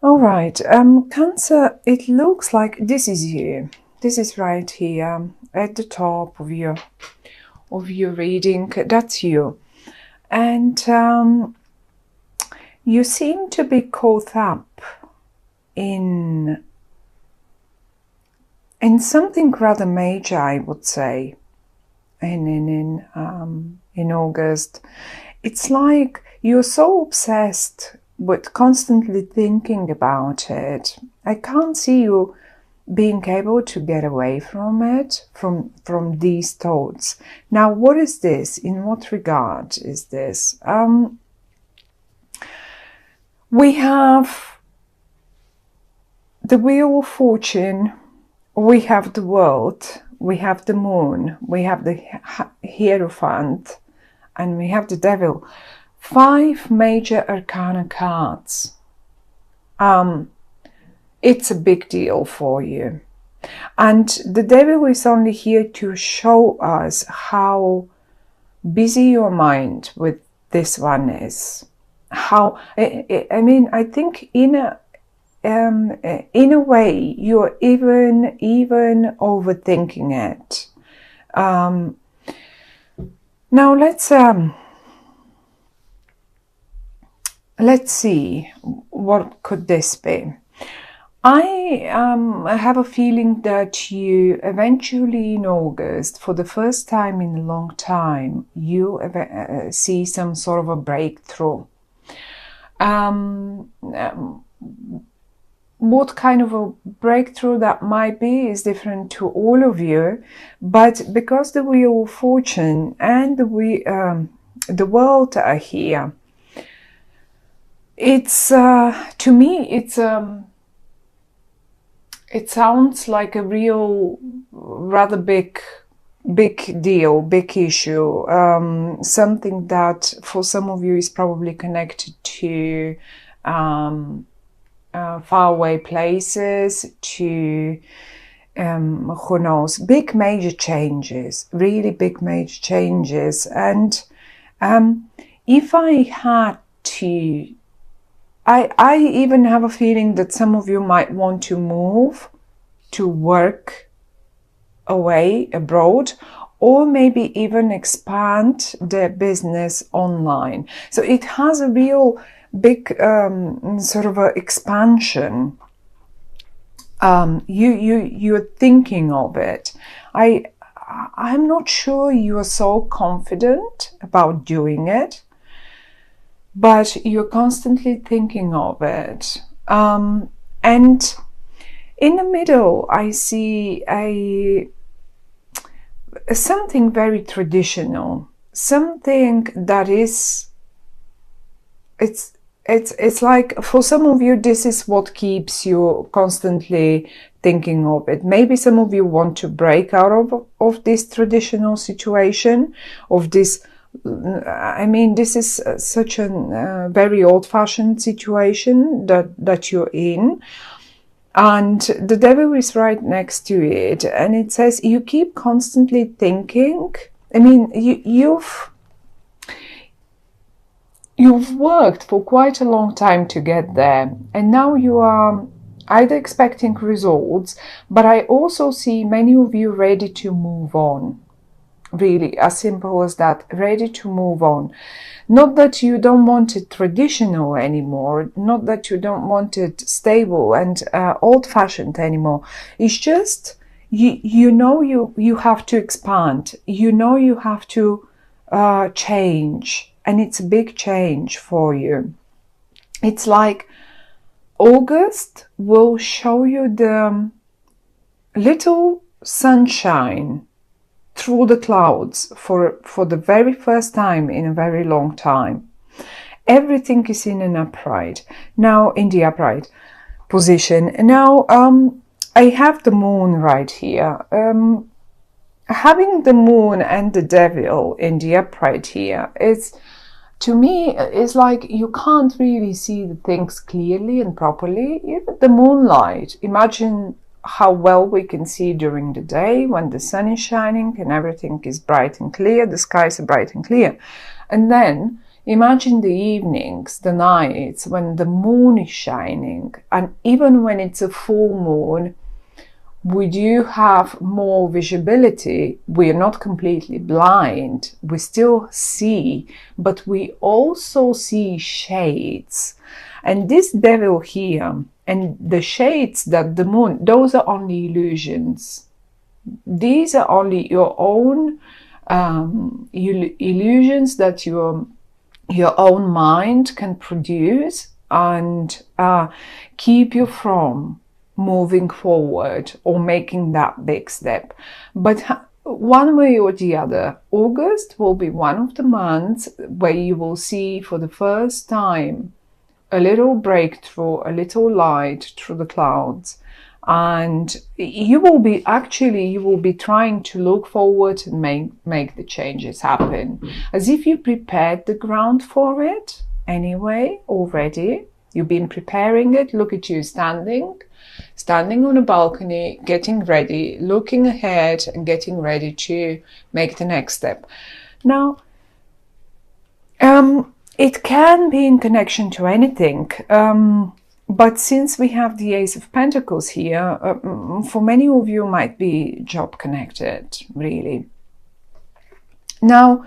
All right, Cancer, it looks like this is you. This is right here at the top of your reading. That's you. And you seem to be caught up in something rather major, I would say, in August. It's like you're so obsessed with constantly thinking about it. I can't see you being able to get away from it, from these thoughts. Now, what is this? In what regard is this? We have the Wheel of Fortune, we have the World, we have the Moon, we have the Hierophant, and we have the Devil. 5 major arcana cards. It's a big deal for you. And the Devil is only here to show us how busy your mind with this one is. How, I mean, I think in a way you're even overthinking it. Now let's see, what could this be? I have a feeling that you eventually in August, for the first time in a long time, you see some sort of a breakthrough. What kind of a breakthrough that might be is different to all of you, but because the Wheel of Fortune and the World are here, it's to me it sounds like a real rather big deal, big issue, something that for some of you is probably connected to faraway places, to who knows, big major changes, really big major changes. And if I had to, I even have a feeling that some of you might want to move to work away abroad, or maybe even expand their business online. So it has a real big sort of a expansion. You're thinking of it. I'm not sure you are so confident about doing it, but you're constantly thinking of it. And in the middle, I see something very traditional, something that is, it's like for some of you, this is what keeps you constantly thinking of it. Maybe some of you want to break out of this traditional situation, of this. I mean, this is such a very old-fashioned situation that you're in. And the Devil is right next to it. And it says you keep constantly thinking. I mean, you've worked for quite a long time to get there. And now you are either expecting results, but I also see many of you ready to move on. Really, as simple as that, ready to move on. Not that you don't want it traditional anymore, not that you don't want it stable and old-fashioned anymore. It's just, you know you have to expand. You know you have to change, and it's a big change for you. It's like August will show you the little sunshine through the clouds for the very first time in a very long time. Everything is in an upright, now in the upright position. Now I have the moon right here. Having the moon and the Devil in the upright here, it's, to me, it's like you can't really see the things clearly and properly. Even the moonlight, imagine how well we can see during the day when the sun is shining and everything is bright and clear, the skies are bright and clear. And then Imagine the evenings, the nights when the moon is shining, and even when it's a full moon, we do have more visibility. We are not completely blind. We still see, but we also see shades. And this devil here and the shades that the moon, those are only illusions. These are only your own illusions that your own mind can produce and keep you from moving forward or making that big step. But one way or the other, August will be one of the months where you will see for the first time a little breakthrough, a little light through the clouds. And you will be trying to look forward and make the changes happen, as if you prepared the ground for it anyway already. You've been preparing it. Look at you standing on a balcony, getting ready, looking ahead and getting ready to make the next step. Now, it can be in connection to anything. But since we have the Ace of Pentacles here, for many of you might be job connected, really. Now,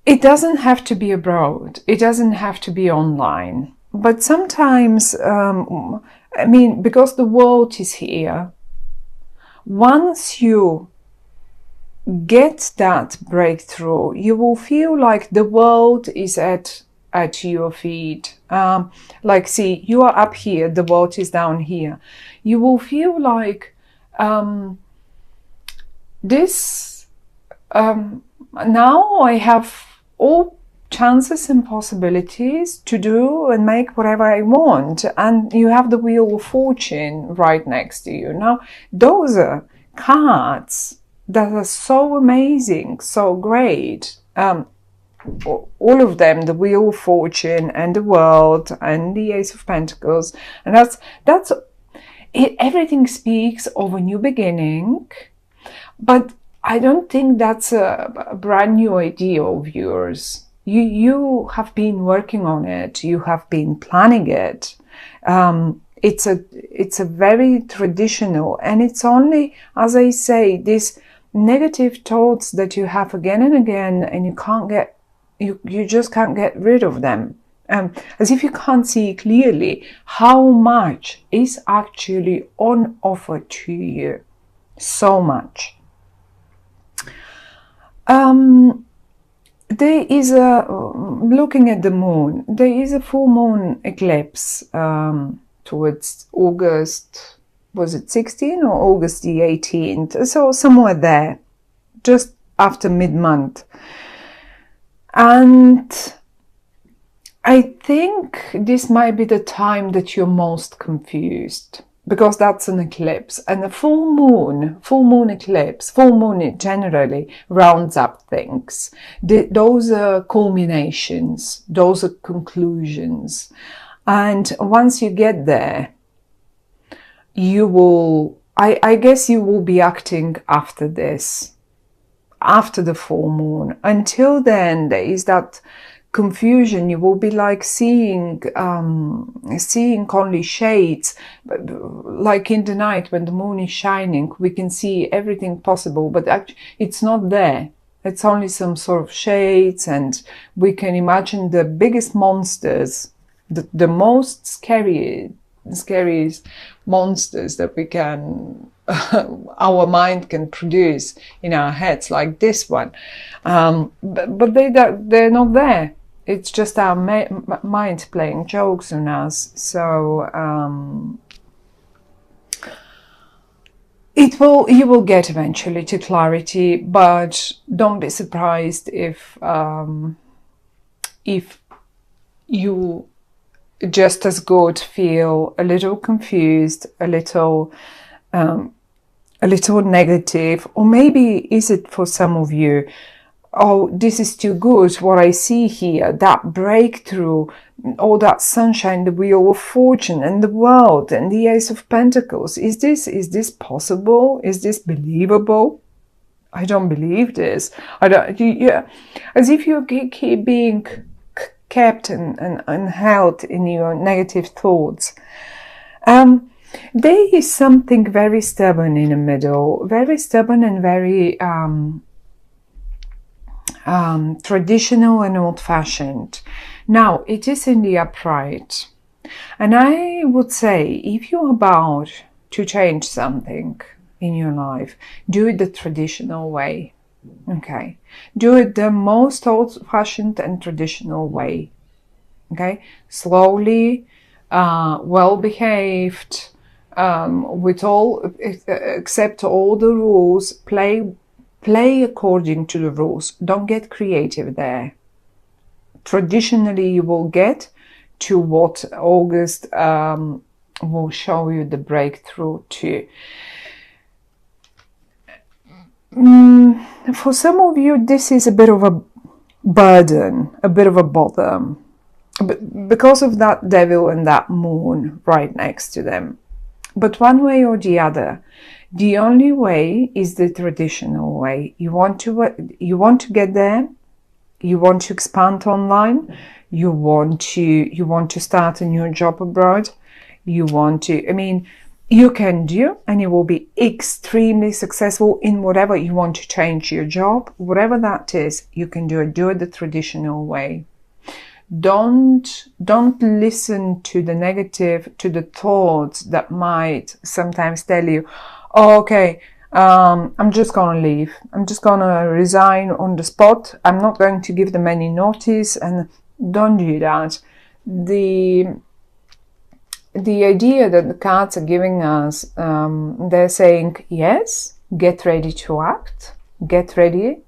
it doesn't have to be abroad. It doesn't have to be online. But sometimes, I mean, because the world is here, once you get that breakthrough, you will feel like the world is at your feet. Like, see, you are up here, the world is down here. You will feel like now I have all chances and possibilities to do and make whatever I want, and you have the Wheel of Fortune right next to you. Now, those are cards that are so amazing, so great. All of them, the Wheel of Fortune and the World and the Ace of Pentacles, and that's it. Everything speaks of a new beginning, but I don't think that's a brand new idea of yours. You have been working on it. You have been planning it. It's a very traditional, and it's only, as I say, these negative thoughts that you have again and again, and you just can't get rid of them. As if you can't see clearly how much is actually on offer to you. So much. There is looking at the moon, there is a full moon eclipse towards August, was it 16 or August the 18th? So somewhere there, just after mid-month. And I think this might be the time that you're most confused, because that's an eclipse, and a full moon eclipse, full moon generally rounds up things. Those are culminations, those are conclusions. And once you get there, you will, I guess you will be acting after this, after the full moon. Until then, there is that confusion. You will be like seeing only shades, like in the night when the moon is shining, we can see everything possible, but actually it's not there. It's only some sort of shades, and we can imagine the biggest monsters, the most scariest monsters that we can our mind can produce in our heads, like this one, but they're not there. It's just our mind playing jokes on us. So you will get eventually to clarity, but don't be surprised if you just as good feel a little confused, a little negative, or maybe is it for some of you, oh, this is too good, what I see here, that breakthrough, all that sunshine, the Wheel of Fortune and the World and the Ace of Pentacles. Is this possible? Is this believable? I don't believe this. I don't. As if you keep being kept and held in your negative thoughts. There is something very stubborn in the middle, very stubborn and very traditional and old-fashioned. Now, it is in the upright. And I would say, if you're about to change something in your life, do it the traditional way. Okay? Do it the most old-fashioned and traditional way. Okay? Slowly, well-behaved, with all, accept all the rules, play according to the rules. Don't get creative there. Traditionally, you will get to what August will show you the breakthrough to. For some of you, this is a bit of a burden, a bit of a bother, because of that devil and that moon right next to them. But one way or the other, the only way is the traditional way. You want to get there. You want to expand online. You want to start a new job abroad. You want to. I mean, you can do, and you will be extremely successful in whatever you want to change your job, whatever that is. You can do it. Do it the traditional way. Don't listen to the negative, to the thoughts that might sometimes tell you, oh, okay, I'm just going to leave. I'm just going to resign on the spot. I'm not going to give them any notice. And don't do that. The idea that the cards are giving us, they're saying, yes, get ready to act, get ready,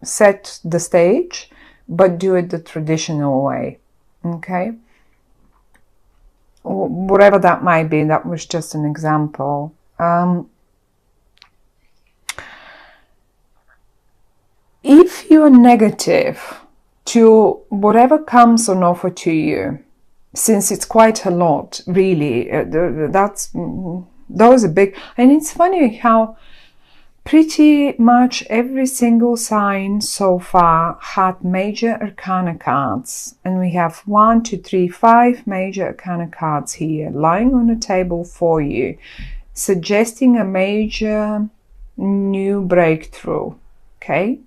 set the stage, but do it the traditional way, okay? Whatever that might be, that was just an example. If you're negative to whatever comes on offer to you, since it's quite a lot, really, those are big. And it's funny how pretty much every single sign so far had major arcana cards. And we have 1, 2, 3, 5 major arcana cards here lying on the table for you, suggesting a major new breakthrough. Okay?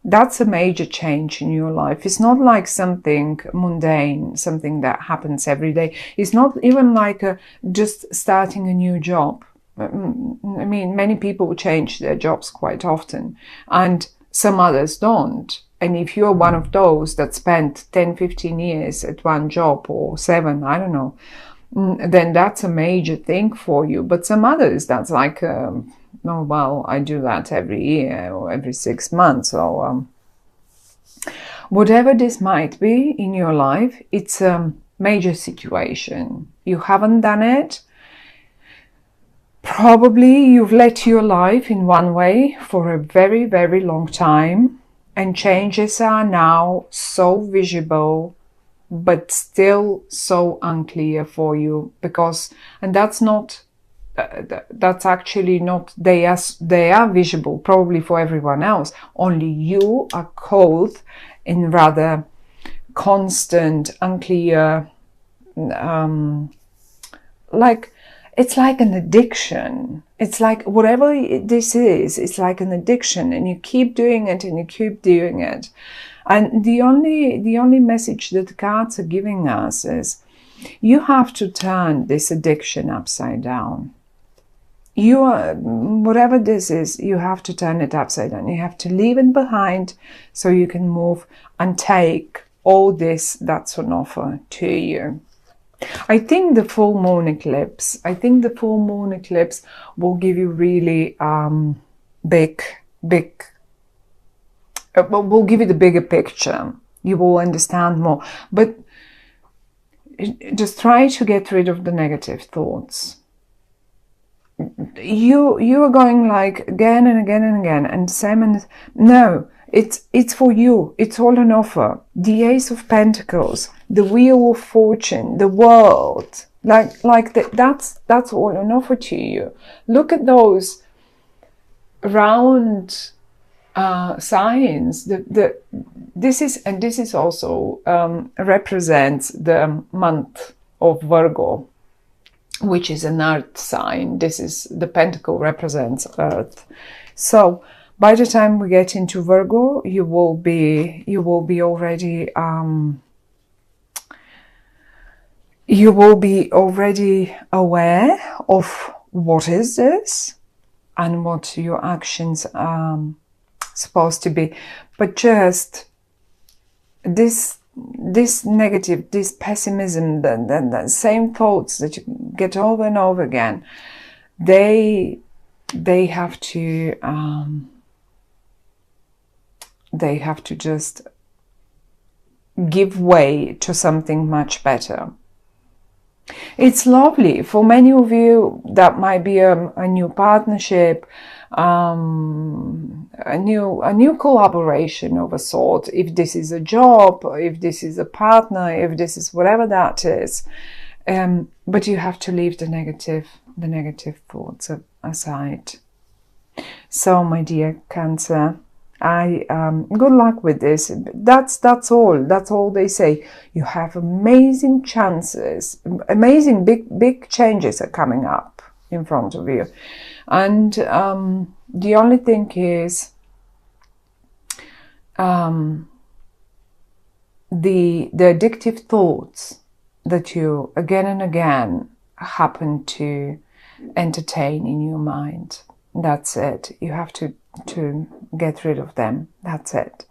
That's a major change in your life. It's not like something mundane, something that happens every day. It's not even like just starting a new job. I mean, many people change their jobs quite often, and some others don't. And if you're one of those that spent 10, 15 years at one job, or 7, I don't know, then that's a major thing for you. But some others, that's like, oh, well, I do that every year or every 6 months. So whatever this might be in your life, it's a major situation. You haven't done it. Probably you've led your life in one way for a very, very long time, and changes are now so visible, but still so unclear for you, because, and that's not, that's actually not, they are visible probably for everyone else, only you are caught in rather constant, unclear, like, it's like an addiction. It's like whatever this is, it's like an addiction, and you keep doing it and you keep doing it. And the only message that the cards are giving us is you have to turn this addiction upside down. You are, whatever this is, you have to turn it upside down. You have to leave it behind so you can move and take all this that's on offer to you. I think the full moon eclipse will give you really will give you the bigger picture. You will understand more. But just try to get rid of the negative thoughts. You are going like again and again and again, and same, and no, it's for you. It's all an offer. The Ace of Pentacles, the Wheel of Fortune, the World, that's all an offer to you. Look at those round signs. This is also represents the month of Virgo, which is an earth sign. This is the pentacle represents earth. So by the time we get into Virgo, you will be already aware of what is this and what your actions are supposed to be. But just this negative, this pessimism, the same thoughts that you get over and over again, they have to just give way to something much better. It's lovely. For many of you, that might be a new partnership, a new collaboration of a sort. If this is a job, if this is a partner, if this is whatever that is, but you have to leave the negative thoughts aside. So, my dear Cancer, good luck with this. That's all they say. You have amazing chances, amazing big changes are coming up in front of you, and the only thing is the addictive thoughts that you again and again happen to entertain in your mind. That's it. You have to get rid of them. That's it.